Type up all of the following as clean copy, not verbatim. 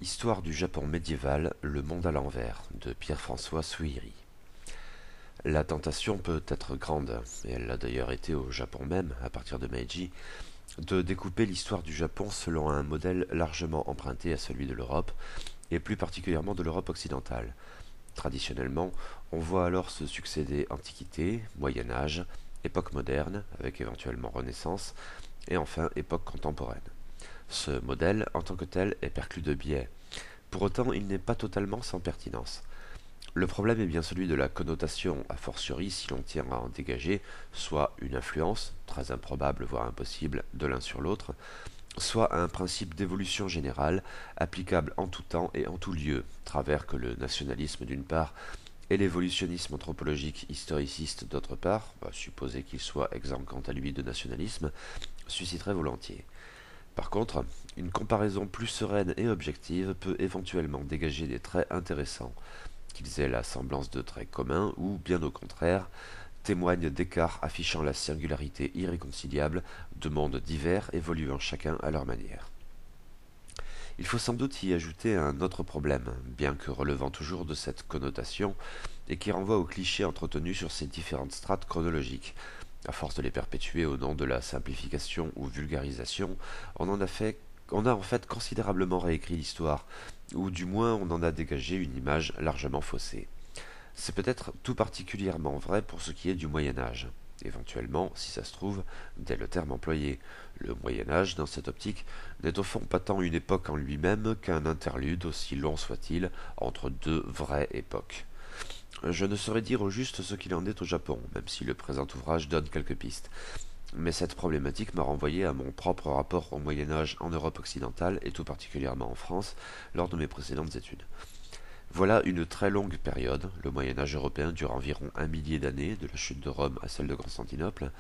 Histoire du Japon médiéval, le monde à l'envers, de Pierre-François Suiri. La tentation peut être grande, et elle l'a d'ailleurs été au Japon même, à partir de Meiji, de découper l'histoire du Japon selon un modèle largement emprunté à celui de l'Europe, et plus particulièrement de l'Europe occidentale. Traditionnellement, on voit alors se succéder Antiquité, Moyen Âge, époque moderne, avec éventuellement Renaissance, et enfin époque contemporaine. Ce modèle, en tant que tel, est perclus de biais. Pour autant, il n'est pas totalement sans pertinence. Le problème est bien celui de la connotation, a fortiori si l'on tient à en dégager soit une influence, très improbable voire impossible, de l'un sur l'autre, soit un principe d'évolution générale, applicable en tout temps et en tout lieu, travers que le nationalisme d'une part, et l'évolutionnisme anthropologique historiciste d'autre part, supposer qu'il soit exempt quant à lui de nationalisme, susciterait volontiers. Par contre, une comparaison plus sereine et objective peut éventuellement dégager des traits intéressants, qu'ils aient la semblance de traits communs ou, bien au contraire, témoignent d'écarts affichant la singularité irréconciliable de mondes divers évoluant chacun à leur manière. Il faut sans doute y ajouter un autre problème, bien que relevant toujours de cette connotation, et qui renvoie aux clichés entretenus sur ces différentes strates chronologiques. À force de les perpétuer au nom de la simplification ou vulgarisation, on a en fait considérablement réécrit l'histoire, ou du moins on en a dégagé une image largement faussée. C'est peut-être tout particulièrement vrai pour ce qui est du Moyen Âge. Éventuellement, si ça se trouve, dès le terme employé. Le Moyen Âge, dans cette optique, n'est au fond pas tant une époque en lui-même qu'un interlude, aussi long soit-il, entre deux vraies époques. Je ne saurais dire au juste ce qu'il en est au Japon, même si le présent ouvrage donne quelques pistes. Mais cette problématique m'a renvoyé à mon propre rapport au Moyen Âge en Europe occidentale et tout particulièrement en France lors de mes précédentes études. Voilà une très longue période, le Moyen Âge européen dure environ un millier d'années, de la chute de Rome à celle de Constantinople,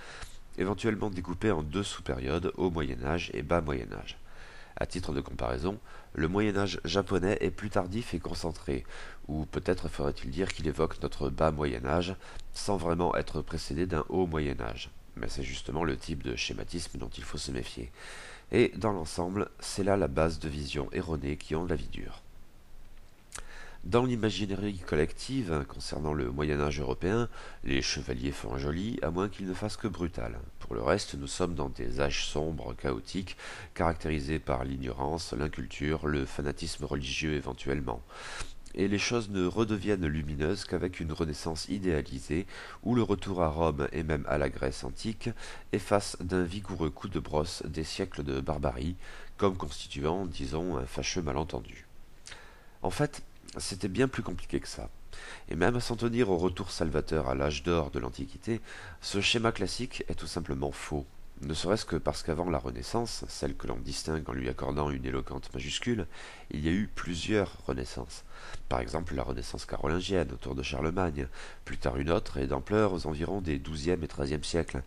éventuellement découpée en deux sous-périodes, Haut Moyen Âge et Bas Moyen Âge. À titre de comparaison, le Moyen Âge japonais est plus tardif et concentré, ou peut-être faudrait-il dire qu'il évoque notre Bas Moyen Âge, sans vraiment être précédé d'un Haut Moyen Âge. Mais c'est justement le type de schématisme dont il faut se méfier. Et dans l'ensemble, c'est là la base de visions erronées qui ont la vie dure. Dans l'imaginerie collective concernant le Moyen Âge européen, les chevaliers font joli, à moins qu'ils ne fassent que brutal. Pour le reste, nous sommes dans des âges sombres, chaotiques, caractérisés par l'ignorance, l'inculture, le fanatisme religieux éventuellement. Et les choses ne redeviennent lumineuses qu'avec une Renaissance idéalisée, où le retour à Rome et même à la Grèce antique efface d'un vigoureux coup de brosse des siècles de barbarie, comme constituant, disons, un fâcheux malentendu. En fait, c'était bien plus compliqué que ça. Et même sans tenir au retour salvateur à l'âge d'or de l'Antiquité, ce schéma classique est tout simplement faux. Ne serait-ce que parce qu'avant la Renaissance, celle que l'on distingue en lui accordant une éloquente majuscule, il y a eu plusieurs Renaissances. Par exemple la Renaissance carolingienne autour de Charlemagne, plus tard une autre et d'ampleur aux environs des XIIe et XIIIe siècles,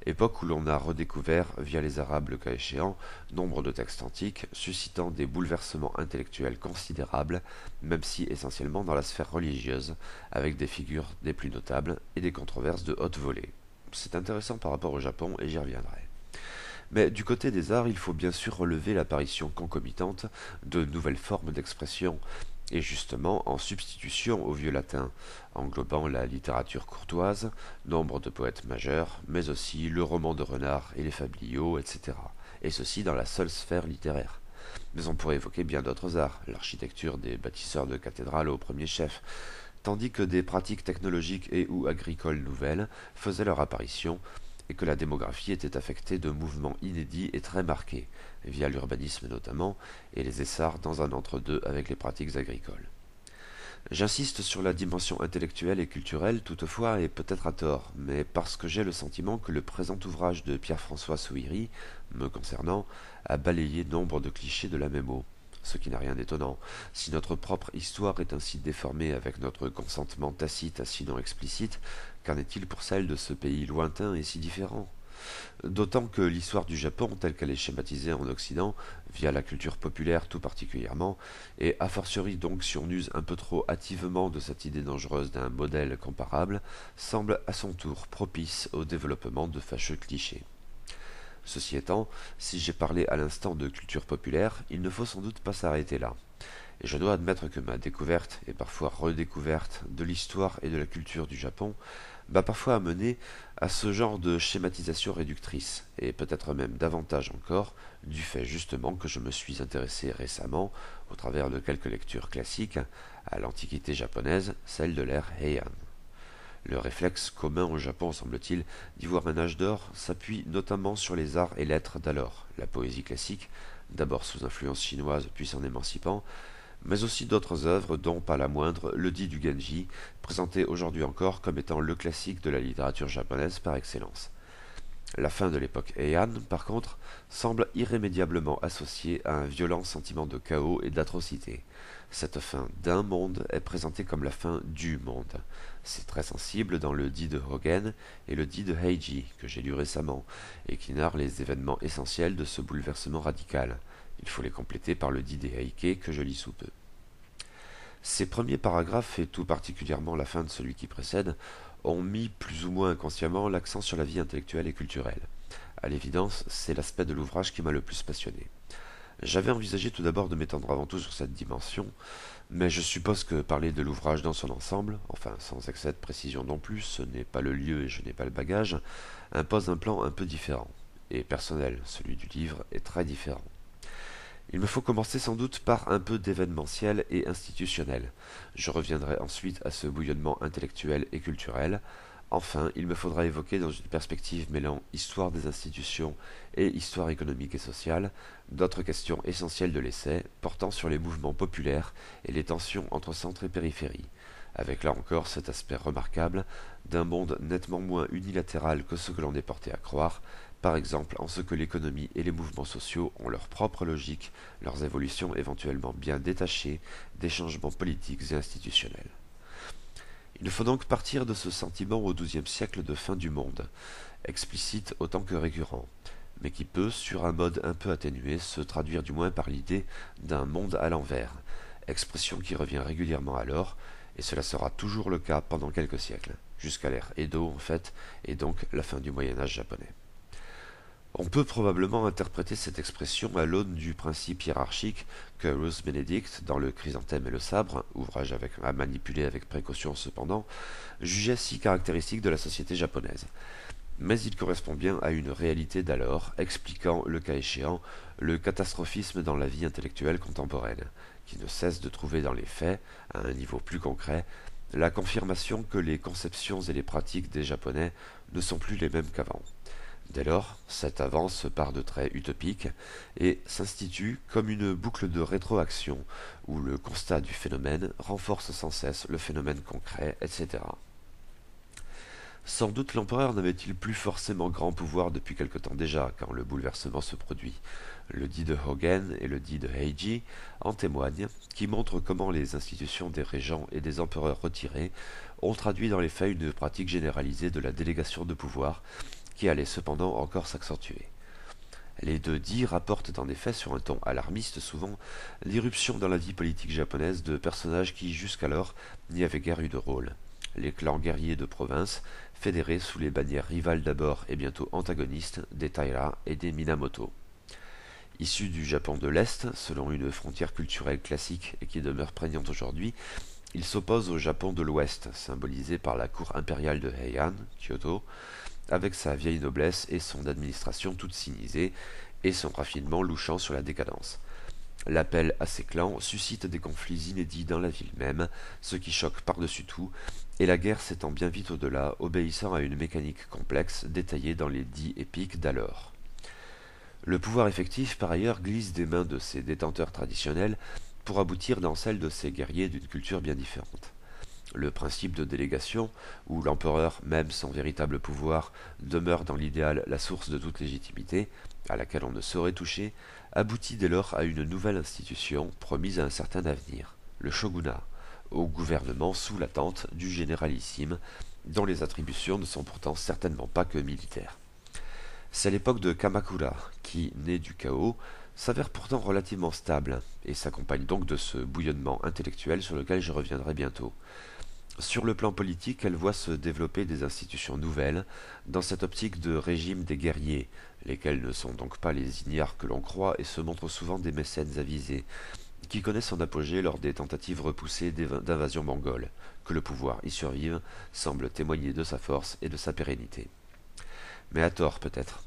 époque où l'on a redécouvert, via les Arabes le cas échéant, nombre de textes antiques, suscitant des bouleversements intellectuels considérables, même si essentiellement dans la sphère religieuse, avec des figures des plus notables et des controverses de haute volée. C'est intéressant par rapport au Japon et j'y reviendrai. Mais du côté des arts, il faut bien sûr relever l'apparition concomitante de nouvelles formes d'expression, et justement en substitution au vieux latin, englobant la littérature courtoise, nombre de poètes majeurs, mais aussi le roman de renard et les fabliaux, etc. Et ceci dans la seule sphère littéraire. Mais on pourrait évoquer bien d'autres arts, l'architecture des bâtisseurs de cathédrales au premier chef, tandis que des pratiques technologiques et ou agricoles nouvelles faisaient leur apparition, et que la démographie était affectée de mouvements inédits et très marqués, via l'urbanisme notamment, et les essarts dans un entre-deux avec les pratiques agricoles. J'insiste sur la dimension intellectuelle et culturelle toutefois, et peut-être à tort, mais parce que j'ai le sentiment que le présent ouvrage de Pierre-François Souiri, me concernant, a balayé nombre de clichés de la même eau. Ce qui n'a rien d'étonnant. Si notre propre histoire est ainsi déformée avec notre consentement tacite sinon explicite, qu'en est-il pour celle de ce pays lointain et si différent? D'autant que l'histoire du Japon, telle qu'elle est schématisée en Occident, via la culture populaire tout particulièrement, et a fortiori donc si on use un peu trop hâtivement de cette idée dangereuse d'un modèle comparable, semble à son tour propice au développement de fâcheux clichés. Ceci étant, si j'ai parlé à l'instant de culture populaire, il ne faut sans doute pas s'arrêter là. et je dois admettre que ma découverte, et parfois redécouverte, de l'histoire et de la culture du Japon m'a parfois amené à ce genre de schématisation réductrice, et peut-être même davantage encore, du fait justement que je me suis intéressé récemment, au travers de quelques lectures classiques, à l'antiquité japonaise, celle de l'ère Heian. Le réflexe commun au Japon, semble-t-il, d'y voir un âge d'or s'appuie notamment sur les arts et lettres d'alors, la poésie classique, d'abord sous influence chinoise puis s'en émancipant, mais aussi d'autres œuvres dont, pas la moindre, le dit du Genji, présenté aujourd'hui encore comme étant le classique de la littérature japonaise par excellence. La fin de l'époque Heian, par contre, semble irrémédiablement associée à un violent sentiment de chaos et d'atrocité. Cette fin d'un monde est présentée comme la fin du monde. C'est très sensible dans le dit de Hogen et le dit de Heiji, que j'ai lu récemment, et qui narrent les événements essentiels de ce bouleversement radical. Il faut les compléter par le dit des Heike, que je lis sous peu. Ces premiers paragraphes, et tout particulièrement la fin de celui qui précède, ont mis plus ou moins inconsciemment l'accent sur la vie intellectuelle et culturelle. À l'évidence, c'est l'aspect de l'ouvrage qui m'a le plus passionné. J'avais envisagé tout d'abord de m'étendre avant tout sur cette dimension, mais je suppose que parler de l'ouvrage dans son ensemble, enfin sans excès de précision non plus, ce n'est pas le lieu et je n'ai pas le bagage, impose un plan un peu différent. Et personnel, celui du livre est très différent. Il me faut commencer sans doute par un peu d'événementiel et institutionnel. Je reviendrai ensuite à ce bouillonnement intellectuel et culturel. Enfin, il me faudra évoquer dans une perspective mêlant histoire des institutions et histoire économique et sociale, d'autres questions essentielles de l'essai, portant sur les mouvements populaires et les tensions entre centre et périphérie, avec là encore cet aspect remarquable d'un monde nettement moins unilatéral que ce que l'on est porté à croire, par exemple en ce que l'économie et les mouvements sociaux ont leur propre logique, leurs évolutions éventuellement bien détachées des changements politiques et institutionnels. Il faut donc partir de ce sentiment au XIIe siècle de fin du monde, explicite autant que récurrent, mais qui peut, sur un mode un peu atténué, se traduire du moins par l'idée d'un monde à l'envers, expression qui revient régulièrement alors, et cela sera toujours le cas pendant quelques siècles, jusqu'à l'ère Edo en fait, et donc la fin du Moyen-Âge japonais. On peut probablement interpréter cette expression à l'aune du principe hiérarchique que Ruth Benedict, dans le Chrysanthème et le sabre, ouvrage à manipuler avec précaution cependant, jugeait si caractéristique de la société japonaise. Mais il correspond bien à une réalité d'alors, expliquant, le cas échéant, le catastrophisme dans la vie intellectuelle contemporaine, qui ne cesse de trouver dans les faits, à un niveau plus concret, la confirmation que les conceptions et les pratiques des Japonais ne sont plus les mêmes qu'avant. Dès lors, cette avance part de traits utopiques et s'institue comme une boucle de rétroaction où le constat du phénomène renforce sans cesse le phénomène concret, etc. Sans doute l'empereur n'avait-il plus forcément grand pouvoir depuis quelque temps déjà, quand le bouleversement se produit. Le dit de Hogen et le dit de Heiji en témoignent, qui montrent comment les institutions des régents et des empereurs retirés ont traduit dans les faits une pratique généralisée de la délégation de pouvoir, qui allait cependant encore s'accentuer. Les deux dits rapportent en effet sur un ton alarmiste souvent l'irruption dans la vie politique japonaise de personnages qui jusqu'alors n'y avaient guère eu de rôle. Les clans guerriers de province, fédérés sous les bannières rivales d'abord et bientôt antagonistes des Taira et des Minamoto. Issus du Japon de l'Est, selon une frontière culturelle classique et qui demeure prégnante aujourd'hui, ils s'opposent au Japon de l'Ouest, symbolisé par la cour impériale de Heian, Kyoto, avec sa vieille noblesse et son administration toute sinisée, et son raffinement louchant sur la décadence. L'appel à ces clans suscite des conflits inédits dans la ville même, ce qui choque par-dessus tout, et la guerre s'étend bien vite au-delà, obéissant à une mécanique complexe détaillée dans les dits épiques d'alors. Le pouvoir effectif, par ailleurs, glisse des mains de ses détenteurs traditionnels pour aboutir dans celle de ces guerriers d'une culture bien différente. Le principe de délégation, où l'empereur, même sans véritable pouvoir, demeure dans l'idéal la source de toute légitimité, à laquelle on ne saurait toucher, aboutit dès lors à une nouvelle institution promise à un certain avenir, le shogunat, au gouvernement sous la tente du généralissime, dont les attributions ne sont pourtant certainement pas que militaires. C'est l'époque de Kamakura, qui, née du chaos, s'avère pourtant relativement stable, et s'accompagne donc de ce bouillonnement intellectuel sur lequel je reviendrai bientôt. Sur le plan politique, elle voit se développer des institutions nouvelles, dans cette optique de régime des guerriers, lesquels ne sont donc pas les ignares que l'on croit et se montrent souvent des mécènes avisés, qui connaît son apogée lors des tentatives repoussées d'invasion mongole. Que le pouvoir y survive semble témoigner de sa force et de sa pérennité. Mais à tort peut-être.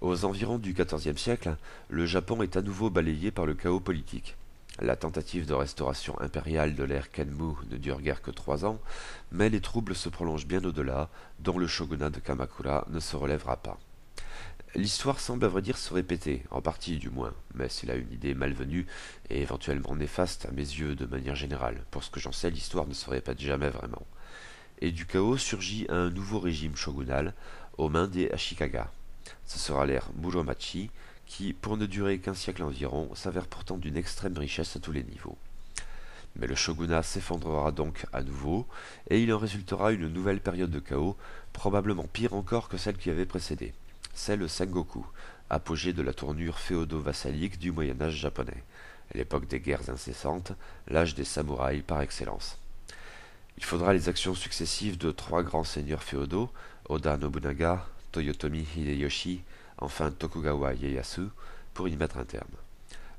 Aux environs du XIVe siècle, le Japon est à nouveau balayé par le chaos politique. La tentative de restauration impériale de l'ère Kenmu ne dure guère que 3 ans, mais les troubles se prolongent bien au-delà, dont le shogunat de Kamakura ne se relèvera pas. L'histoire semble à vrai dire se répéter, en partie du moins, mais c'est là une idée malvenue et éventuellement néfaste à mes yeux de manière générale. Pour ce que j'en sais, l'histoire ne se répète jamais vraiment. Et du chaos surgit un nouveau régime shogunal aux mains des Ashikaga. Ce sera l'ère Muromachi qui, pour ne durer qu'un siècle environ, s'avère pourtant d'une extrême richesse à tous les niveaux. Mais le shogunat s'effondrera donc à nouveau, et il en résultera une nouvelle période de chaos, probablement pire encore que celle qui avait précédé. C'est le Sengoku, apogée de la tournure féodo-vassalique du Moyen-Âge japonais, l'époque des guerres incessantes, l'âge des samouraïs par excellence. Il faudra les actions successives de 3 grands seigneurs féodaux, Oda Nobunaga, Toyotomi Hideyoshi, enfin Tokugawa Ieyasu, pour y mettre un terme.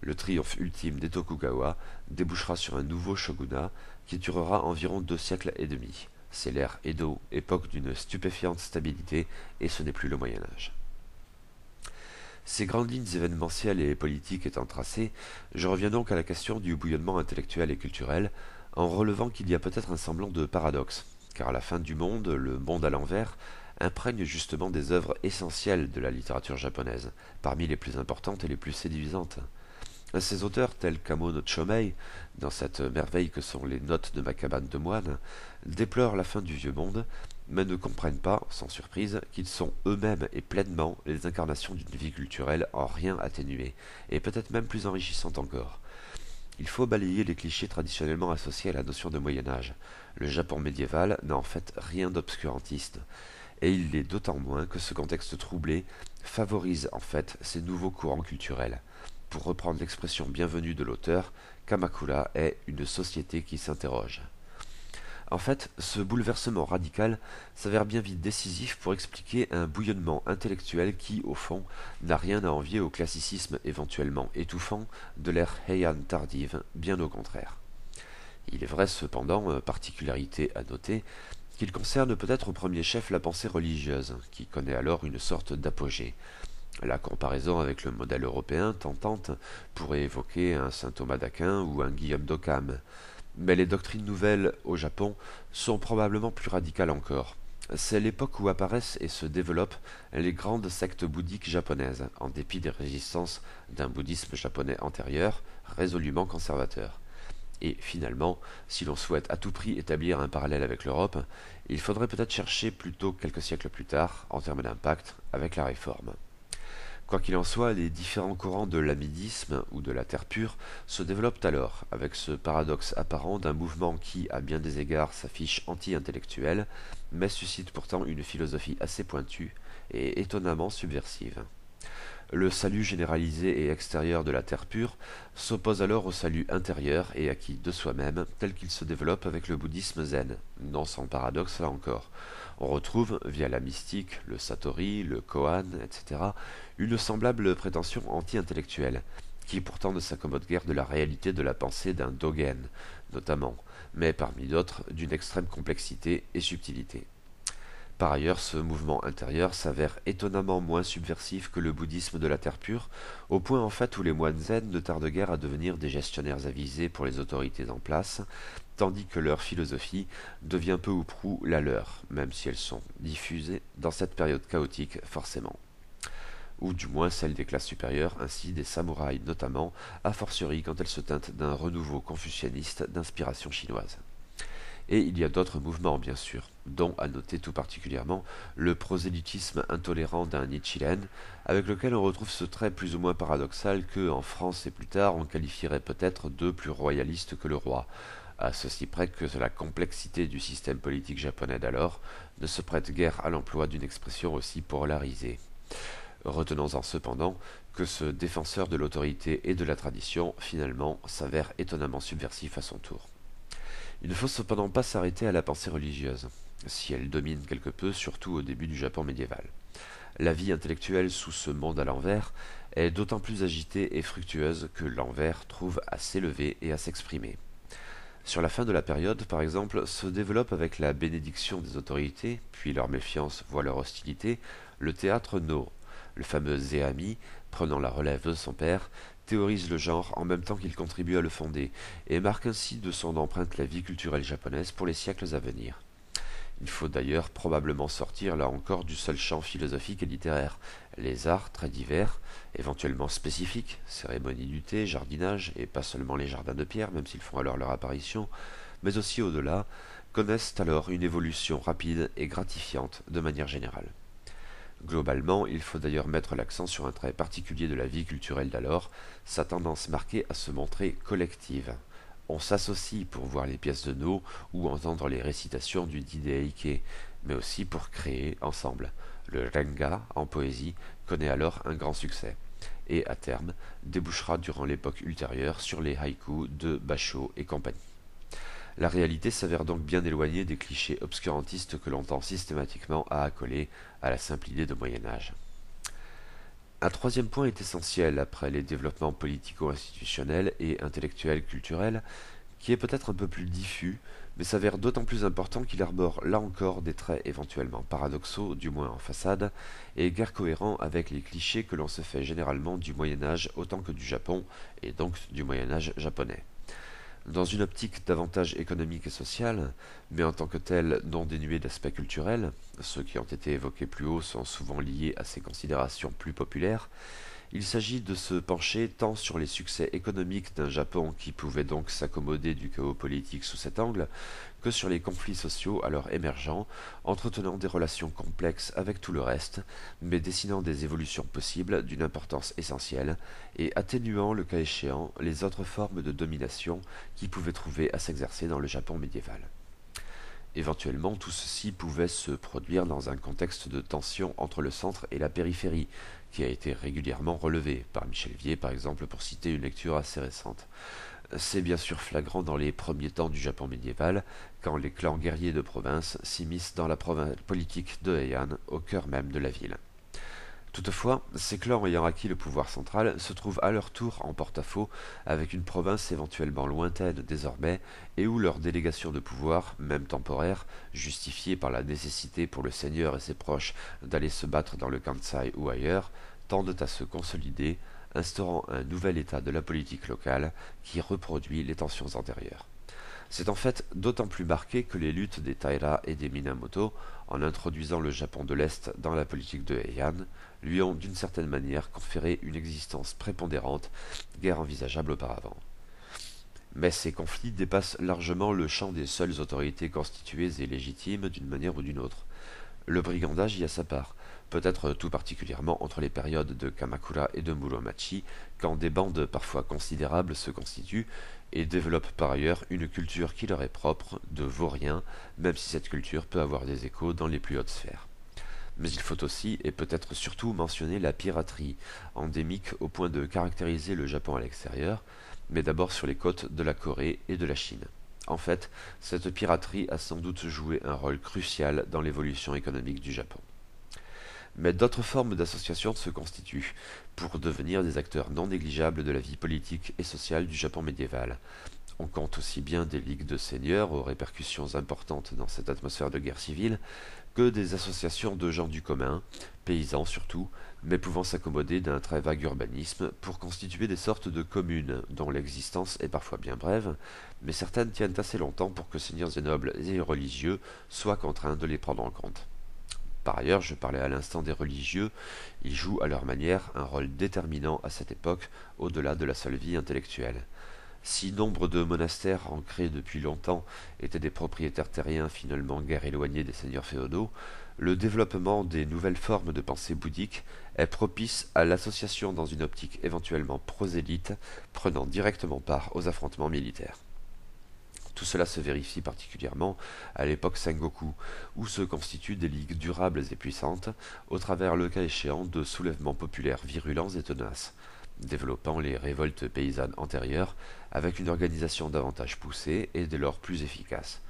Le triomphe ultime des Tokugawa débouchera sur un nouveau shogunat qui durera environ 2 siècles et demi. C'est l'ère Edo, époque d'une stupéfiante stabilité, et ce n'est plus le Moyen-Âge. Ces grandes lignes événementielles et politiques étant tracées, je reviens donc à la question du bouillonnement intellectuel et culturel, en relevant qu'il y a peut-être un semblant de paradoxe, car à la fin du monde, le monde à l'envers, imprègne justement des œuvres essentielles de la littérature japonaise, parmi les plus importantes et les plus séduisantes. Ces auteurs, tels qu'Amo no Chomei, dans cette merveille que sont les notes de ma cabane de moine, déplorent la fin du vieux monde, mais ne comprennent pas, sans surprise, qu'ils sont eux-mêmes et pleinement les incarnations d'une vie culturelle en rien atténuée, et peut-être même plus enrichissante encore. Il faut balayer les clichés traditionnellement associés à la notion de Moyen-Âge. Le Japon médiéval n'a en fait rien d'obscurantiste, et il l'est d'autant moins que ce contexte troublé favorise en fait ces nouveaux courants culturels. Pour reprendre l'expression bienvenue de l'auteur, Kamakura est une société qui s'interroge. En fait, ce bouleversement radical s'avère bien vite décisif pour expliquer un bouillonnement intellectuel qui, au fond, n'a rien à envier au classicisme éventuellement étouffant de l'ère Heian tardive, bien au contraire. Il est vrai cependant, particularité à noter, qu'il concerne peut-être au premier chef la pensée religieuse, qui connaît alors une sorte d'apogée. La comparaison avec le modèle européen tentante pourrait évoquer un saint Thomas d'Aquin ou un Guillaume d'Occam. Mais les doctrines nouvelles au Japon sont probablement plus radicales encore. C'est l'époque où apparaissent et se développent les grandes sectes bouddhiques japonaises, en dépit des résistances d'un bouddhisme japonais antérieur, résolument conservateur. Et finalement, si l'on souhaite à tout prix établir un parallèle avec l'Europe, il faudrait peut-être chercher plutôt quelques siècles plus tard, en termes d'impact, avec la Réforme. Quoi qu'il en soit, les différents courants de l'amidisme ou de la terre pure se développent alors, avec ce paradoxe apparent d'un mouvement qui, à bien des égards, s'affiche anti-intellectuel, mais suscite pourtant une philosophie assez pointue et étonnamment subversive. Le salut généralisé et extérieur de la terre pure s'oppose alors au salut intérieur et acquis de soi-même tel qu'il se développe avec le bouddhisme zen, non sans paradoxe là encore. On retrouve, via la mystique, le satori, le koan, etc., une semblable prétention anti-intellectuelle, qui pourtant ne s'accommode guère de la réalité de la pensée d'un Dogen, notamment, mais parmi d'autres d'une extrême complexité et subtilité. Par ailleurs, ce mouvement intérieur s'avère étonnamment moins subversif que le bouddhisme de la terre pure, au point en fait où les moines zen ne tardent guère à devenir des gestionnaires avisés pour les autorités en place, tandis que leur philosophie devient peu ou prou la leur, même si elles sont diffusées dans cette période chaotique forcément. Ou du moins celle des classes supérieures, ainsi des samouraïs notamment, a fortiori quand elles se teintent d'un renouveau confucianiste d'inspiration chinoise. Et il y a d'autres mouvements, bien sûr, dont à noter tout particulièrement le prosélytisme intolérant d'un Nichiren, avec lequel on retrouve ce trait plus ou moins paradoxal que, en France et plus tard, on qualifierait peut-être de plus royaliste que le roi, à ceci près que la complexité du système politique japonais d'alors ne se prête guère à l'emploi d'une expression aussi polarisée. Retenons-en cependant que ce défenseur de l'autorité et de la tradition, finalement, s'avère étonnamment subversif à son tour. Il ne faut cependant pas s'arrêter à la pensée religieuse, si elle domine quelque peu, surtout au début du Japon médiéval. La vie intellectuelle sous ce monde à l'envers est d'autant plus agitée et fructueuse que l'envers trouve à s'élever et à s'exprimer. Sur la fin de la période, par exemple, se développe avec la bénédiction des autorités, puis leur méfiance voire leur hostilité, le théâtre No. Le fameux Zeami, prenant la relève de son père, théorise le genre en même temps qu'il contribue à le fonder, et marque ainsi de son empreinte la vie culturelle japonaise pour les siècles à venir. Il faut d'ailleurs probablement sortir là encore du seul champ philosophique et littéraire. Les arts très divers, éventuellement spécifiques, cérémonie du thé, jardinage, et pas seulement les jardins de pierre, même s'ils font alors leur apparition, mais aussi au-delà, connaissent alors une évolution rapide et gratifiante de manière générale. Globalement, il faut d'ailleurs mettre l'accent sur un trait particulier de la vie culturelle d'alors, sa tendance marquée à se montrer collective. On s'associe pour voir les pièces de No ou entendre les récitations du Didaike, mais aussi pour créer ensemble. Le Renga, en poésie, connaît alors un grand succès, et à terme, débouchera durant l'époque ultérieure sur les haïkus de Basho et compagnie. La réalité s'avère donc bien éloignée des clichés obscurantistes que l'on tend systématiquement à accoler à la simple idée de Moyen-Âge. Un troisième point est essentiel après les développements politico-institutionnels et intellectuels culturels, qui est peut-être un peu plus diffus, mais s'avère d'autant plus important qu'il arbore là encore des traits éventuellement paradoxaux, du moins en façade, et guère cohérents avec les clichés que l'on se fait généralement du Moyen-Âge autant que du Japon, et donc du Moyen-Âge japonais. Dans une optique davantage économique et sociale, mais en tant que telle non dénuée d'aspects culturels, ceux qui ont été évoqués plus haut sont souvent liés à ces considérations plus populaires, il s'agit de se pencher tant sur les succès économiques d'un Japon qui pouvait donc s'accommoder du chaos politique sous cet angle, que sur les conflits sociaux alors émergents, entretenant des relations complexes avec tout le reste, mais dessinant des évolutions possibles d'une importance essentielle, et atténuant le cas échéant les autres formes de domination qui pouvaient trouver à s'exercer dans le Japon médiéval. Éventuellement, tout ceci pouvait se produire dans un contexte de tension entre le centre et la périphérie, qui a été régulièrement relevé, par Michel Vier par exemple, pour citer une lecture assez récente. C'est bien sûr flagrant dans les premiers temps du Japon médiéval, quand les clans guerriers de province s'immiscent dans la politique de Heian, au cœur même de la ville. Toutefois, ces clans ayant acquis le pouvoir central se trouvent à leur tour en porte-à-faux avec une province éventuellement lointaine désormais et où leur délégation de pouvoir, même temporaire, justifiée par la nécessité pour le seigneur et ses proches d'aller se battre dans le Kansai ou ailleurs, tendent à se consolider, instaurant un nouvel état de la politique locale qui reproduit les tensions antérieures. C'est en fait d'autant plus marqué que les luttes des Taira et des Minamoto, en introduisant le Japon de l'Est dans la politique de Heian, lui ont d'une certaine manière conféré une existence prépondérante, guère envisageable auparavant. Mais ces conflits dépassent largement le champ des seules autorités constituées et légitimes d'une manière ou d'une autre. Le brigandage y a sa part, peut-être tout particulièrement entre les périodes de Kamakura et de Muromachi, quand des bandes parfois considérables se constituent et développent par ailleurs une culture qui leur est propre, de vaurien, même si cette culture peut avoir des échos dans les plus hautes sphères. Mais il faut aussi, et peut-être surtout, mentionner la piraterie, endémique au point de caractériser le Japon à l'extérieur, mais d'abord sur les côtes de la Corée et de la Chine. En fait, cette piraterie a sans doute joué un rôle crucial dans l'évolution économique du Japon. Mais d'autres formes d'associations se constituent, pour devenir des acteurs non négligeables de la vie politique et sociale du Japon médiéval. On compte aussi bien des ligues de seigneurs aux répercussions importantes dans cette atmosphère de guerre civile, que des associations de gens du commun, paysans surtout, mais pouvant s'accommoder d'un très vague urbanisme pour constituer des sortes de communes dont l'existence est parfois bien brève, mais certaines tiennent assez longtemps pour que seigneurs et nobles et religieux soient contraints de les prendre en compte. Par ailleurs, je parlais à l'instant des religieux, ils jouent à leur manière un rôle déterminant à cette époque au-delà de la seule vie intellectuelle. Si nombre de monastères ancrés depuis longtemps étaient des propriétaires terriens finalement guère éloignés des seigneurs féodaux, le développement des nouvelles formes de pensée bouddhique est propice à l'association dans une optique éventuellement prosélyte, prenant directement part aux affrontements militaires. Tout cela se vérifie particulièrement à l'époque Sengoku, où se constituent des ligues durables et puissantes, au travers le cas échéant de soulèvements populaires virulents et tenaces, développant les révoltes paysannes antérieures avec une organisation davantage poussée et dès lors plus efficace.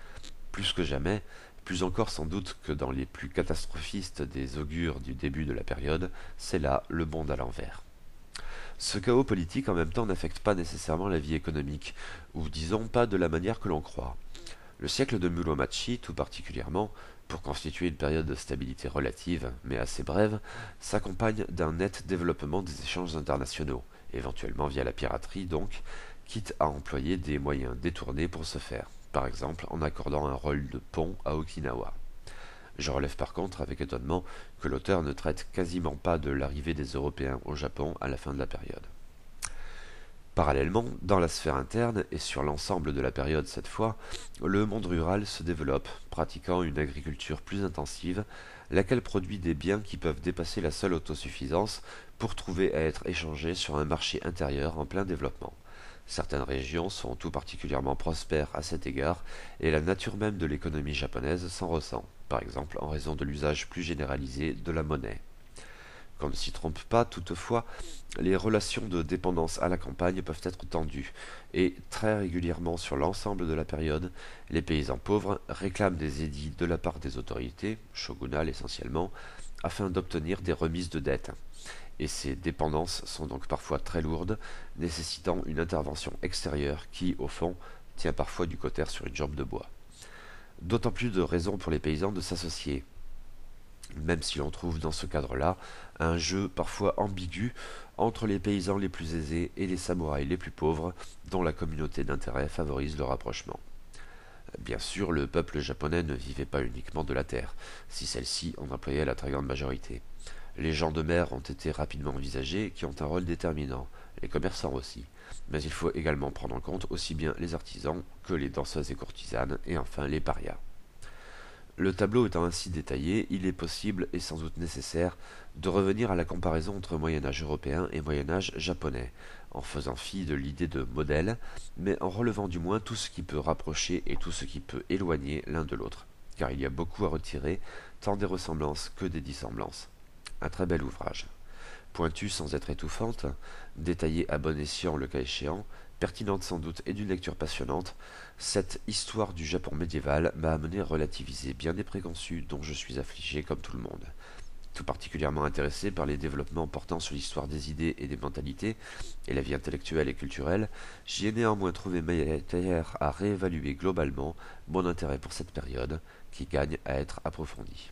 Plus que jamais, plus encore sans doute que dans les plus catastrophistes des augures du début de la période, c'est là le monde à l'envers. Ce chaos politique en même temps n'affecte pas nécessairement la vie économique, ou disons pas de la manière que l'on croit. Le siècle de Muromachi, tout particulièrement, pour constituer une période de stabilité relative, mais assez brève, s'accompagne d'un net développement des échanges internationaux, éventuellement via la piraterie donc, quitte à employer des moyens détournés pour ce faire, par exemple en accordant un rôle de pont à Okinawa. Je relève par contre avec étonnement que l'auteur ne traite quasiment pas de l'arrivée des Européens au Japon à la fin de la période. Parallèlement, dans la sphère interne, et sur l'ensemble de la période cette fois, le monde rural se développe, pratiquant une agriculture plus intensive, laquelle produit des biens qui peuvent dépasser la seule autosuffisance pour trouver à être échangés sur un marché intérieur en plein développement. Certaines régions sont tout particulièrement prospères à cet égard, et la nature même de l'économie japonaise s'en ressent, par exemple en raison de l'usage plus généralisé de la monnaie. Qu'on ne s'y trompe pas, toutefois, les relations de dépendance à la campagne peuvent être tendues, et très régulièrement sur l'ensemble de la période, les paysans pauvres réclament des édits de la part des autorités, shogunales essentiellement, afin d'obtenir des remises de dettes. Et ces dépendances sont donc parfois très lourdes, nécessitant une intervention extérieure qui, au fond, tient parfois du cautère sur une jambe de bois. D'autant plus de raisons pour les paysans de s'associer, même si l'on trouve dans ce cadre-là un jeu parfois ambigu entre les paysans les plus aisés et les samouraïs les plus pauvres, dont la communauté d'intérêt favorise le rapprochement. Bien sûr, le peuple japonais ne vivait pas uniquement de la terre, si celle-ci en employait la très grande majorité. Les gens de mer ont été rapidement envisagés, qui ont un rôle déterminant, les commerçants aussi, mais il faut également prendre en compte aussi bien les artisans que les danseuses et courtisanes, et enfin les parias. Le tableau étant ainsi détaillé, il est possible et sans doute nécessaire de revenir à la comparaison entre Moyen-Âge européen et Moyen-Âge japonais, en faisant fi de l'idée de modèle, mais en relevant du moins tout ce qui peut rapprocher et tout ce qui peut éloigner l'un de l'autre, car il y a beaucoup à retirer, tant des ressemblances que des dissemblances. Un très bel ouvrage. Pointue sans être étouffante, détaillée à bon escient le cas échéant, pertinente sans doute et d'une lecture passionnante, cette histoire du Japon médiéval m'a amené à relativiser bien des préconçus dont je suis affligé comme tout le monde. Tout particulièrement intéressé par les développements portant sur l'histoire des idées et des mentalités, et la vie intellectuelle et culturelle, j'y ai néanmoins trouvé matière à réévaluer globalement mon intérêt pour cette période, qui gagne à être approfondie.